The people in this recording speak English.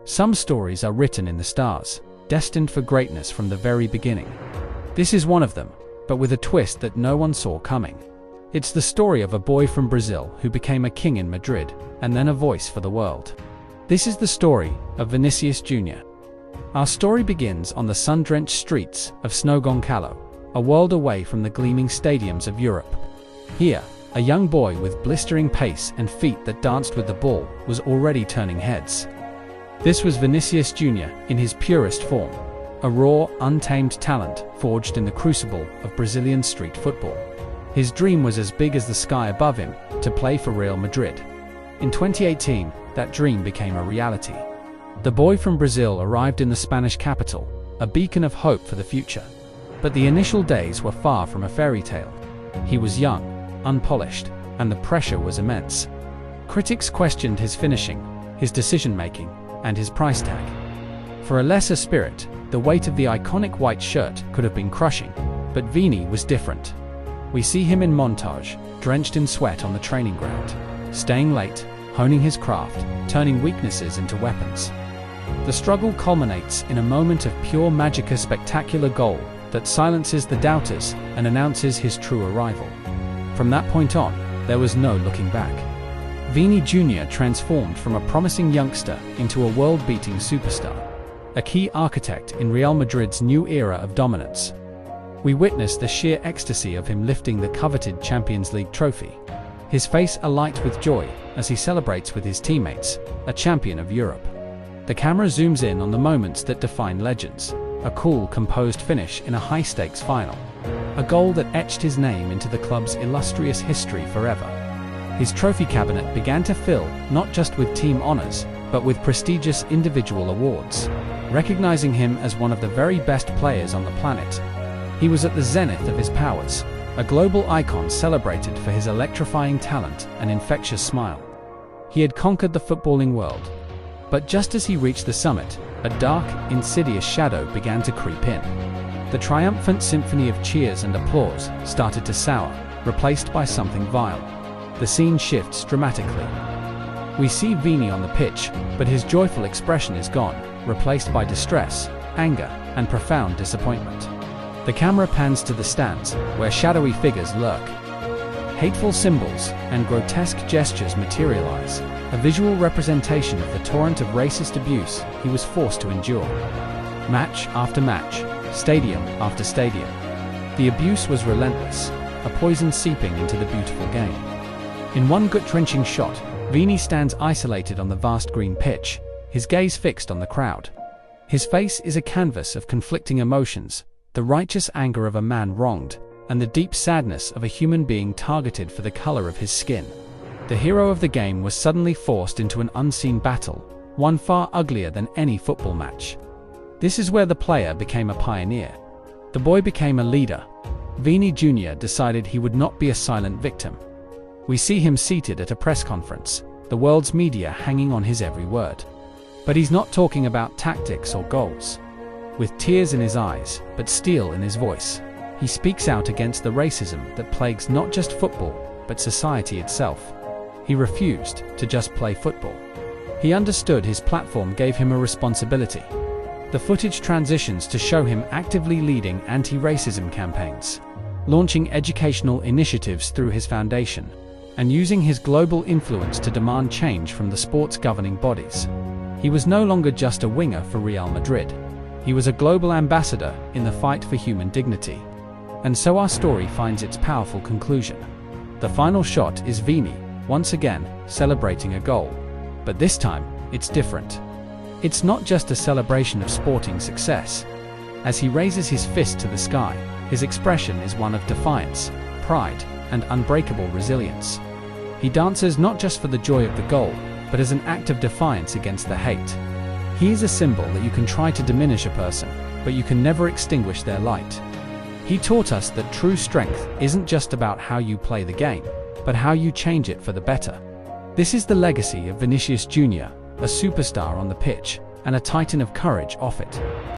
Some stories are written in the stars, destined for greatness from the very beginning. This is one of them, but with a twist that no one saw coming. It's the story of a boy from Brazil who became a king in Madrid, and then a voice for the world. This is the story of Vinicius Jr. Our story begins on the sun-drenched streets of São Gonçalo, a world away from the gleaming stadiums of Europe. Here, a young boy with blistering pace and feet that danced with the ball was already turning heads. This was Vinicius Jr. in his purest form, a raw, untamed talent forged in the crucible of Brazilian street football. His dream was as big as the sky above him, to play for Real Madrid. In 2018, that dream became a reality. The boy from Brazil arrived in the Spanish capital, a beacon of hope for the future. But the initial days were far from a fairy tale. He was young, unpolished, and the pressure was immense. Critics questioned his finishing, his decision-making, and his price tag. For a lesser spirit, the weight of the iconic white shirt could have been crushing, but Vini was different. We see him in montage, drenched in sweat on the training ground, staying late, honing his craft, turning weaknesses into weapons. The struggle culminates in a moment of pure magic, a spectacular goal that silences the doubters and announces his true arrival. From that point on, there was no looking back. Vini Jr. transformed from a promising youngster into a world-beating superstar, a key architect in Real Madrid's new era of dominance. We witness the sheer ecstasy of him lifting the coveted Champions League trophy, his face alight with joy as he celebrates with his teammates, a champion of Europe. The camera zooms in on the moments that define legends, a cool, composed finish in a high-stakes final, a goal that etched his name into the club's illustrious history forever. His trophy cabinet began to fill not just with team honors, but with prestigious individual awards, recognizing him as one of the very best players on the planet. He was at the zenith of his powers, a global icon celebrated for his electrifying talent and infectious smile. He had conquered the footballing world. But just as he reached the summit, a dark, insidious shadow began to creep in. The triumphant symphony of cheers and applause started to sour, replaced by something vile. The scene shifts dramatically. We see Vini on the pitch, but his joyful expression is gone, replaced by distress, anger, and profound disappointment. The camera pans to the stands, where shadowy figures lurk. Hateful symbols and grotesque gestures materialize, a visual representation of the torrent of racist abuse he was forced to endure. Match after match, stadium after stadium. The abuse was relentless, a poison seeping into the beautiful game. In one gut-wrenching shot, Vini stands isolated on the vast green pitch, his gaze fixed on the crowd. His face is a canvas of conflicting emotions, the righteous anger of a man wronged, and the deep sadness of a human being targeted for the color of his skin. The hero of the game was suddenly forced into an unseen battle, one far uglier than any football match. This is where the player became a pioneer. The boy became a leader. Vini Jr. decided he would not be a silent victim. We see him seated at a press conference, the world's media hanging on his every word. But he's not talking about tactics or goals. With tears in his eyes, but steel in his voice, he speaks out against the racism that plagues not just football, but society itself. He refused to just play football. He understood his platform gave him a responsibility. The footage transitions to show him actively leading anti-racism campaigns, launching educational initiatives through his foundation, and using his global influence to demand change from the sport's governing bodies. He was no longer just a winger for Real Madrid. He was a global ambassador in the fight for human dignity. And so our story finds its powerful conclusion. The final shot is Vini, once again, celebrating a goal. But this time, it's different. It's not just a celebration of sporting success. As he raises his fist to the sky, his expression is one of defiance, pride, and unbreakable resilience. He dances not just for the joy of the goal, but as an act of defiance against the hate. He is a symbol that you can try to diminish a person, but you can never extinguish their light. He taught us that true strength isn't just about how you play the game, but how you change it for the better. This is the legacy of Vinicius Jr., a superstar on the pitch, and a titan of courage off it.